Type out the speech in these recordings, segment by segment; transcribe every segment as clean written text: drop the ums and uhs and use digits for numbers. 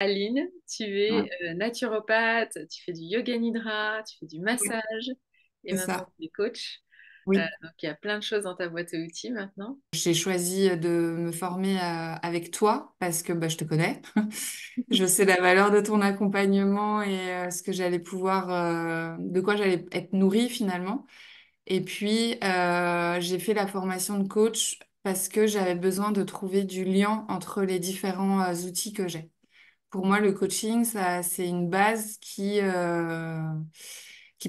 Aline, tu es Ouais, naturopathe, tu fais du yoga nidra, tu fais du ouais, massage et c'est maintenant ça. tu es coach. Oui. Donc il y a plein de choses dans ta boîte à outils maintenant. J'ai choisi de me former avec toi parce que bah, je te connais. Je sais la valeur de ton accompagnement et ce que j'allais pouvoir, de quoi j'allais être nourrie finalement. Et puis, j'ai fait la formation de coach parce que j'avais besoin de trouver du lien entre les différents outils que j'ai. Pour moi, le coaching, ça, c'est une base qui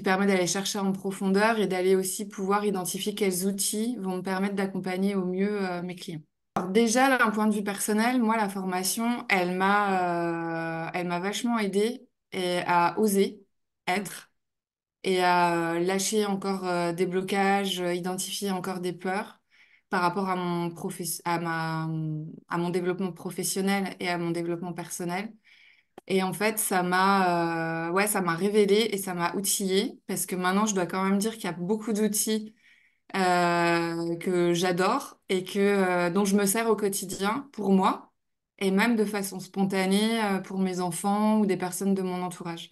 permet d'aller chercher en profondeur et d'aller aussi pouvoir identifier quels outils vont me permettre d'accompagner au mieux mes clients. Alors déjà, d'un point de vue personnel, moi, la formation, elle m'a vachement aidée à oser Mm. être et à lâcher encore des blocages, identifier encore des peurs par rapport à à mon développement professionnel et à mon développement personnel. Et en fait, ouais, ça m'a révélé et ça m'a outillée parce que maintenant, je dois quand même dire qu'il y a beaucoup d'outils que j'adore et dont je me sers au quotidien pour moi et même de façon spontanée pour mes enfants ou des personnes de mon entourage.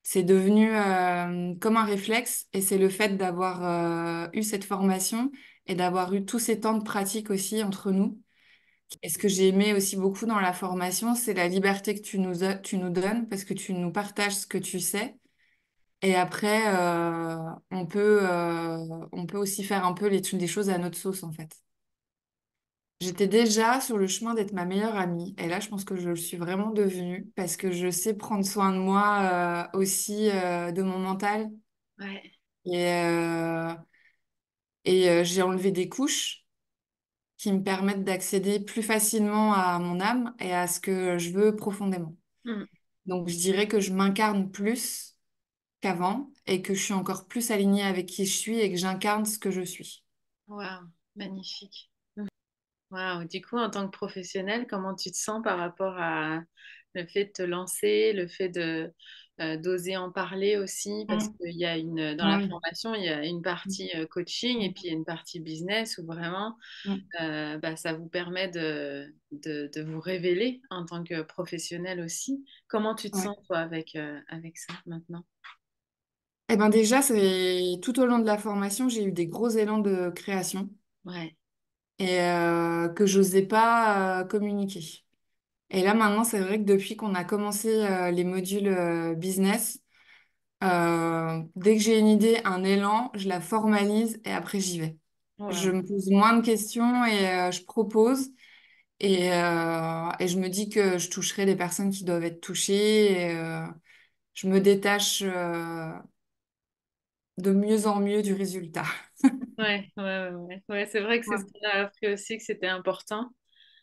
C'est devenu comme un réflexe et c'est le fait d'avoir eu cette formation et d'avoir eu tous ces temps de pratique aussi entre nous. Et ce que j'ai aimé aussi beaucoup dans la formation, c'est la liberté que tu nous donnes parce que tu nous partages ce que tu sais. Et après, on peut aussi faire un peu les choses à notre sauce, en fait. J'étais déjà sur le chemin d'être ma meilleure amie. Et là, je pense que je le suis vraiment devenue parce que je sais prendre soin de moi, aussi, de mon mental. Ouais. Et, j'ai enlevé des couches qui me permettent d'accéder plus facilement à mon âme et à ce que je veux profondément. Mm. Donc, je dirais que je m'incarne plus qu'avant et que je suis encore plus alignée avec qui je suis et que j'incarne ce que je suis. Waouh, magnifique. Waouh. Du coup, en tant que professionnel, comment tu te sens par rapport à le fait de te lancer, le fait de d'oser en parler aussi, parce Mm. qu'il y a dans la Oui. formation, il y a une partie coaching et puis il y a une partie business où vraiment Mm. bah, ça vous permet de vous révéler en tant que professionnel aussi. Comment tu te Ouais. sens, toi, avec ça maintenant? Eh ben déjà, c'est tout au long de la formation, j'ai eu des gros élans de création Ouais. et que j'osais pas communiquer. Et là maintenant, c'est vrai que depuis qu'on a commencé les modules business, dès que j'ai une idée, un élan, je la formalise et après j'y vais. Je Wow. me pose moins de questions et je propose et je me dis que je toucherai les personnes qui doivent être touchées et je me détache de mieux en mieux du résultat. Ouais, ouais, ouais, ouais. Ouais, c'est vrai que c'est ce Ouais. qu'on a appris aussi, que c'était important.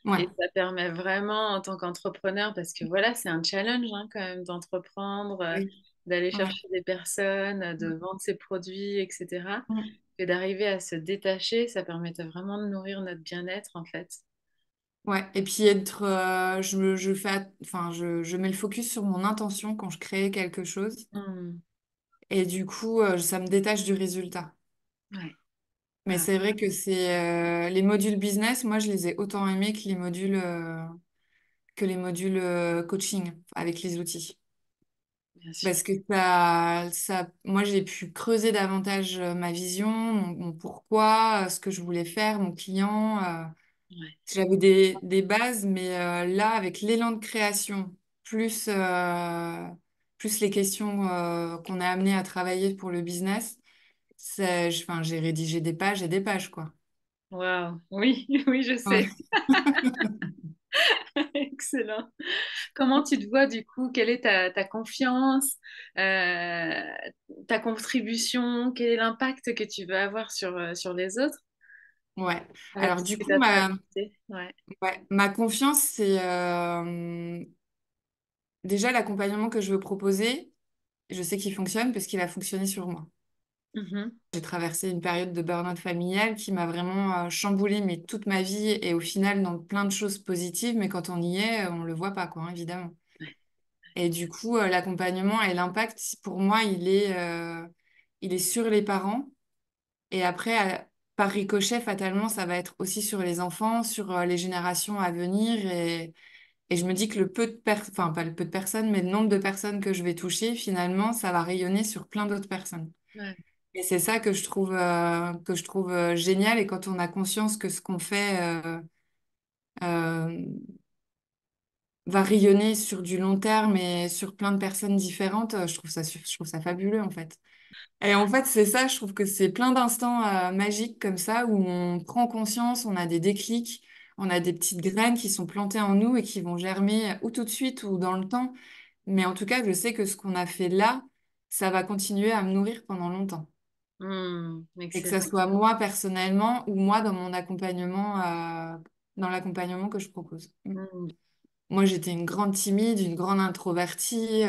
Ouais. Et ça permet vraiment, en tant qu'entrepreneur, parce que voilà, c'est un challenge hein, quand même d'entreprendre, Oui. d'aller Ouais. chercher des personnes, de vendre ses produits, etc. Mm. Et d'arriver à se détacher, ça permettait vraiment de nourrir notre bien-être, en fait. Ouais. Et puis enfin, je mets le focus sur mon intention quand je crée quelque chose. Hmm. Et du coup, ça me détache du résultat. Ouais. Mais Ah, c'est vrai que c'est les modules business, moi, je les ai autant aimés que les modules coaching avec les outils. bien sûr. Parce que moi, j'ai pu creuser davantage ma vision, mon pourquoi, ce que je voulais faire, mon client. Ouais. J'avais des bases, mais là, avec l'élan de création, plus, plus les questions qu'on a amené à travailler pour le business, enfin, j'ai rédigé des pages et des pages, quoi. Waouh. Oui, oui, je Ouais. sais. Excellent. Comment tu te vois du coup? Quelle est ta confiance, euh, ta contribution? Quel est l'impact que tu veux avoir sur les autres Ouais. avec Alors, tout ce du que coup, tu as traversé? Ouais. ma confiance, c'est déjà l'accompagnement que je veux proposer. Je sais qu'il fonctionne parce qu'il a fonctionné sur moi. Mhm. J'ai traversé une période de burn-out familial qui m'a vraiment chamboulée mais toute ma vie et au final dans plein de choses positives, mais quand on y est, on le voit pas, quoi, hein, évidemment. Ouais. Et du coup, l'accompagnement et l'impact, pour moi, il est sur les parents. Et après, par ricochet, fatalement, ça va être aussi sur les enfants, sur les générations à venir. Et je me dis que le peu de personnes, enfin pas le peu de personnes, mais le nombre de personnes que je vais toucher, finalement, ça va rayonner sur plein d'autres personnes. Ouais. Et c'est ça que je trouve génial. Et quand on a conscience que ce qu'on fait euh, va rayonner sur du long terme et sur plein de personnes différentes, je trouve ça fabuleux en fait. Et en fait, c'est ça, je trouve que c'est plein d'instants magiques comme ça où on prend conscience, on a des déclics, on a des petites graines qui sont plantées en nous et qui vont germer ou tout de suite ou dans le temps. Mais en tout cas, je sais que ce qu'on a fait là, ça va continuer à me nourrir pendant longtemps. Et que ça Excellent. soit moi personnellement ou moi dans mon accompagnement, dans l'accompagnement que je propose. Hmm, Moi, j'étais une grande timide, une grande introvertie.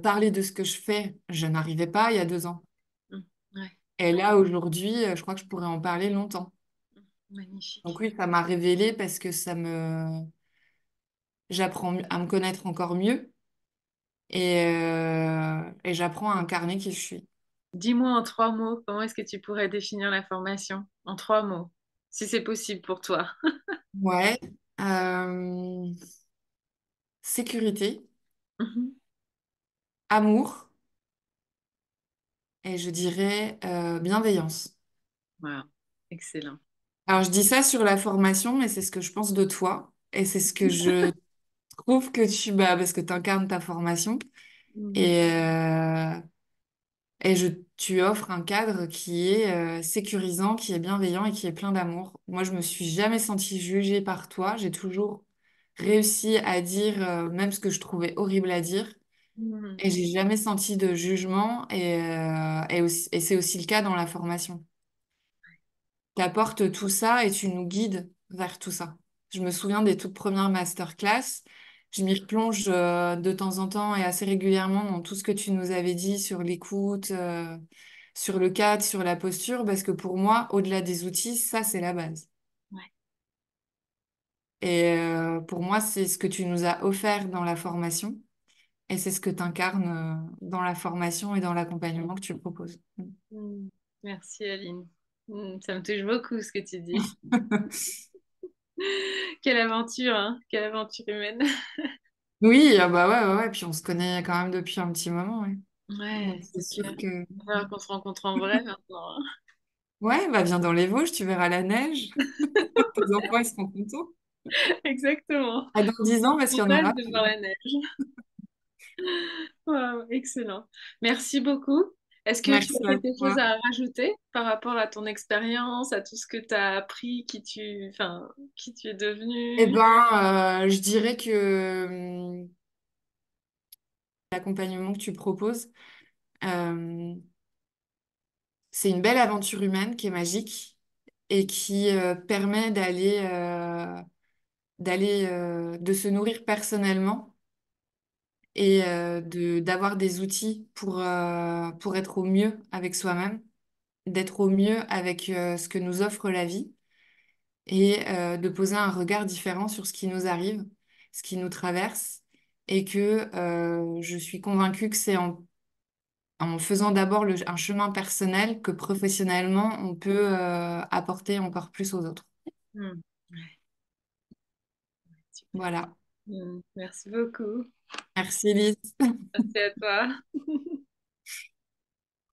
Parler de ce que je fais, je n'arrivais pas il y a 2 ans. hmm, ouais. Et là, aujourd'hui, je crois que je pourrais en parler longtemps. Donc Magnifique. oui, ça m'a révélé parce que j'apprends à me connaître encore mieux et j'apprends à incarner qui je suis. Dis-moi en 3 mots, comment est-ce que tu pourrais définir la formation? En 3 mots, si c'est possible pour toi. Ouais. Euh, sécurité, Mhm. amour et je dirais bienveillance. Wow, excellent. Alors je dis ça sur la formation, mais c'est ce que je pense de toi et c'est ce que je trouve que bah, parce que tu incarnes ta formation. Mhm. Et, tu offres un cadre qui est sécurisant, qui est bienveillant et qui est plein d'amour. Moi, je me suis jamais sentie jugée par toi. J'ai toujours réussi à dire même ce que je trouvais horrible à dire. Mhm. Et j'ai jamais senti de jugement. Et c'est aussi le cas dans la formation. Tu apportes tout ça et tu nous guides vers tout ça. Je me souviens des toutes premières masterclass. Je m'y replonge de temps en temps et assez régulièrement dans tout ce que tu nous avais dit sur l'écoute, sur le cadre, sur la posture, parce que pour moi, au-delà des outils, ça, c'est la base. Ouais. Et pour moi, c'est ce que tu nous as offert dans la formation et c'est ce que tu incarnes dans la formation et dans l'accompagnement que tu proposes. Mhm. Merci Aline. Ça me touche beaucoup ce que tu dis. Quelle aventure, hein? Quelle aventure humaine. Oui, ah bah ouais, ouais, ouais, puis on se connaît quand même depuis un petit moment, ouais. Donc Ouais, c'est c'est clair. sûr que... Il va falloir qu'on se rencontre en vrai maintenant, hein. Ouais, bah viens dans les Vosges, tu verras la neige. Tes enfants, ils seront contents. Exactement. À dans 10 ans, parce qu'il y en On hâte aura de plus. voir la neige. Wow, excellent. Merci beaucoup. Est-ce que tu Merci as à quelque chose toi. à rajouter par rapport à ton expérience, à tout ce que tu as appris, enfin, qui tu es Eh devenu? ben, je dirais que l'accompagnement que tu proposes, euh, c'est une belle aventure humaine qui est magique et qui permet de se nourrir personnellement et d'avoir des outils pour être au mieux avec soi-même, d'être au mieux avec ce que nous offre la vie et de poser un regard différent sur ce qui nous arrive, ce qui nous traverse, et que je suis convaincue que c'est en faisant d'abord un chemin personnel que professionnellement, on peut apporter encore plus aux autres. Hmm, ouais, super. Voilà. Merci beaucoup. Merci Elise. Merci à toi.